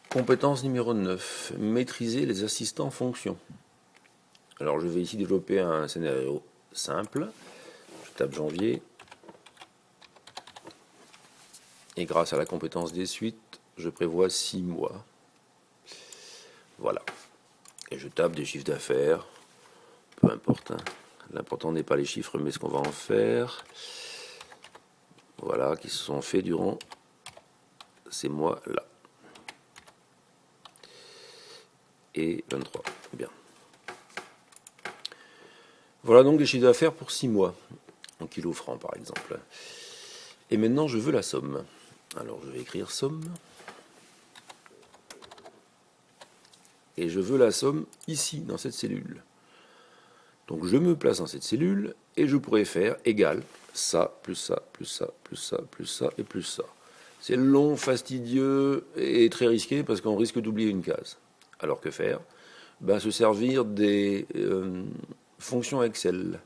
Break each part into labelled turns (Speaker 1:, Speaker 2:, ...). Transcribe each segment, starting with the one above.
Speaker 1: Compétence numéro 9, maîtriser les assistants fonctions. Alors je vais ici développer un scénario simple. Je tape janvier. Et grâce à la compétence des suites, je prévois 6 mois. Voilà. Et je tape des chiffres d'affaires. Peu importe. L'important n'est pas les chiffres, mais ce qu'on va en faire. Voilà, qui se sont faits durant ces mois-là. Et 23. Bien. Voilà donc les chiffres d'affaires pour 6 mois. En kilos francs, par exemple. Et maintenant, je veux la somme. Alors, je vais écrire somme. Et je veux la somme ici, dans cette cellule. Donc, je me place dans cette cellule et je pourrais faire égal ça, plus ça, plus ça, plus ça, plus ça et plus ça. C'est long, fastidieux et très risqué parce qu'on risque d'oublier une case. Alors que faire? Ben, se servir des fonctions Excel.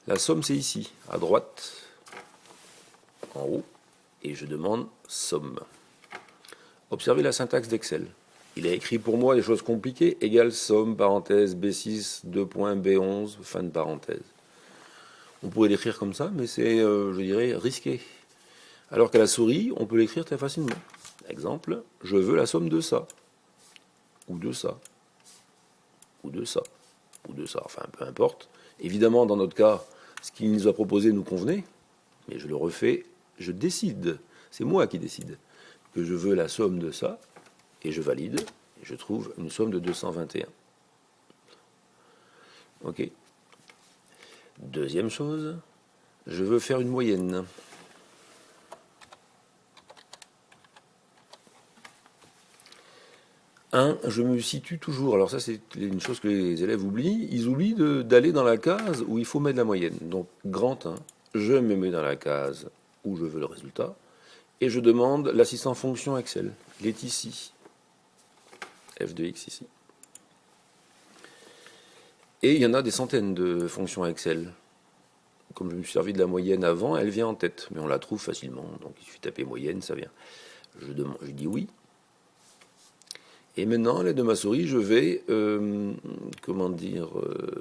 Speaker 1: La somme, c'est ici, à droite, en haut, et je demande somme. Observez la syntaxe d'Excel. Il a écrit pour moi des choses compliquées, égale somme, parenthèse, B6, 2 points, B11, fin de parenthèse. On pourrait l'écrire comme ça, mais c'est, je dirais, risqué. Alors qu'à la souris, on peut l'écrire très facilement. Exemple, je veux la somme de ça, ou de ça, ou de ça, ou de ça, enfin peu importe. Évidemment, dans notre cas, ce qu'il nous a proposé nous convenait, mais je le refais, je décide, c'est moi qui décide, que je veux la somme de ça, et je valide, et je trouve une somme de 221. Ok. Deuxième chose, je veux faire une moyenne. Je me situe toujours, alors ça c'est une chose que les élèves oublient, ils oublient d'aller dans la case où il faut mettre la moyenne. Donc grand 1, je me mets dans la case où je veux le résultat, et je demande l'assistant fonction Excel. Il est ici, f de x ici. Et il y en a des centaines de fonctions Excel. Comme je me suis servi de la moyenne avant, elle vient en tête, mais on la trouve facilement, donc il suffit de taper moyenne, ça vient. Je dis oui. Et maintenant, à l'aide de ma souris, je vais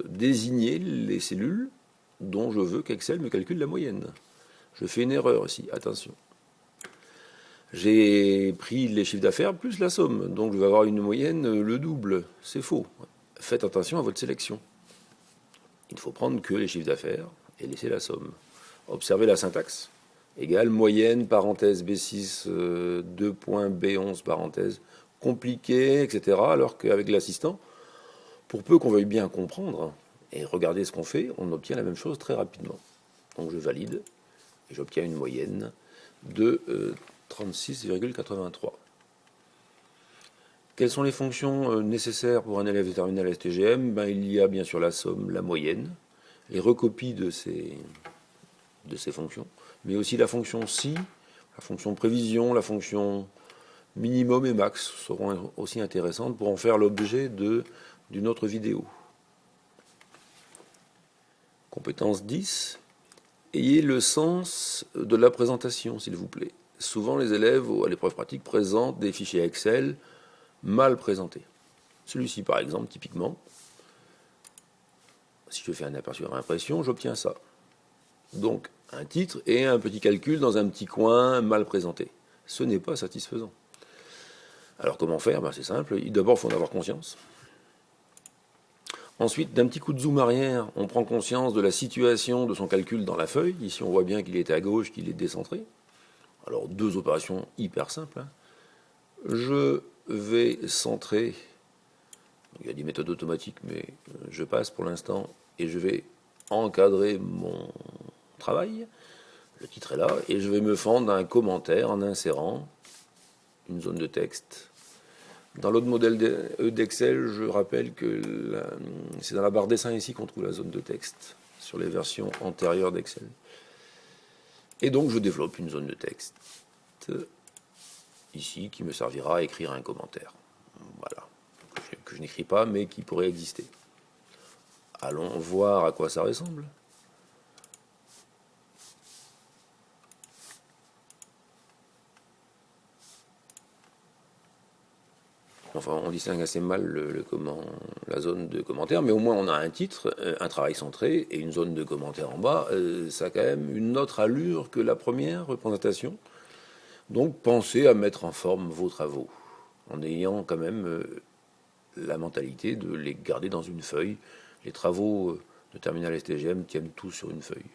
Speaker 1: désigner les cellules dont je veux qu'Excel me calcule la moyenne. Je fais une erreur ici, attention. J'ai pris les chiffres d'affaires plus la somme, donc je vais avoir une moyenne le double. C'est faux. Faites attention à votre sélection. Il faut prendre que les chiffres d'affaires et laisser la somme. Observez la syntaxe. Égale moyenne, parenthèse B6, 2 points B11, parenthèse, compliqué, etc. Alors qu'avec l'assistant, pour peu qu'on veuille bien comprendre et regarder ce qu'on fait, on obtient la même chose très rapidement. Donc je valide et j'obtiens une moyenne de 36,83. Quelles sont les fonctions nécessaires pour un élève de terminale STGM? Il y a bien sûr la somme, la moyenne, les recopies de ces fonctions, mais aussi la fonction si, la fonction prévision, la fonction minimum et max seront aussi intéressantes pour en faire l'objet d'une autre vidéo. Compétence 10. Ayez le sens de la présentation, s'il vous plaît. Souvent, les élèves, à l'épreuve pratique, présentent des fichiers Excel mal présentés. Celui-ci, par exemple, typiquement, si je fais un aperçu à impression, j'obtiens ça. Donc, un titre et un petit calcul dans un petit coin mal présenté. Ce n'est pas satisfaisant. Alors, comment faire? C'est simple. D'abord, il faut en avoir conscience. Ensuite, d'un petit coup de zoom arrière, on prend conscience de la situation de son calcul dans la feuille. Ici, on voit bien qu'il est à gauche, qu'il est décentré. Alors, deux opérations hyper simples. Je vais centrer. Il y a des méthodes automatiques, mais je passe pour l'instant. Et je vais encadrer mon travail. Le titre est là. Et je vais me fendre un commentaire en insérant une zone de texte. Dans l'autre modèle d'Excel, je rappelle que c'est dans la barre dessin ici qu'on trouve la zone de texte sur les versions antérieures d'Excel. Et donc je développe une zone de texte ici qui me servira à écrire un commentaire. Voilà, que je n'écris pas mais qui pourrait exister. Allons voir à quoi ça ressemble. Enfin, on distingue assez mal la zone de commentaires, mais au moins on a un titre, un travail centré et une zone de commentaires en bas. Ça a quand même une autre allure que la première représentation. Donc pensez à mettre en forme vos travaux, en ayant quand même la mentalité de les garder dans une feuille. Les travaux de Terminal STGM tiennent tous sur une feuille.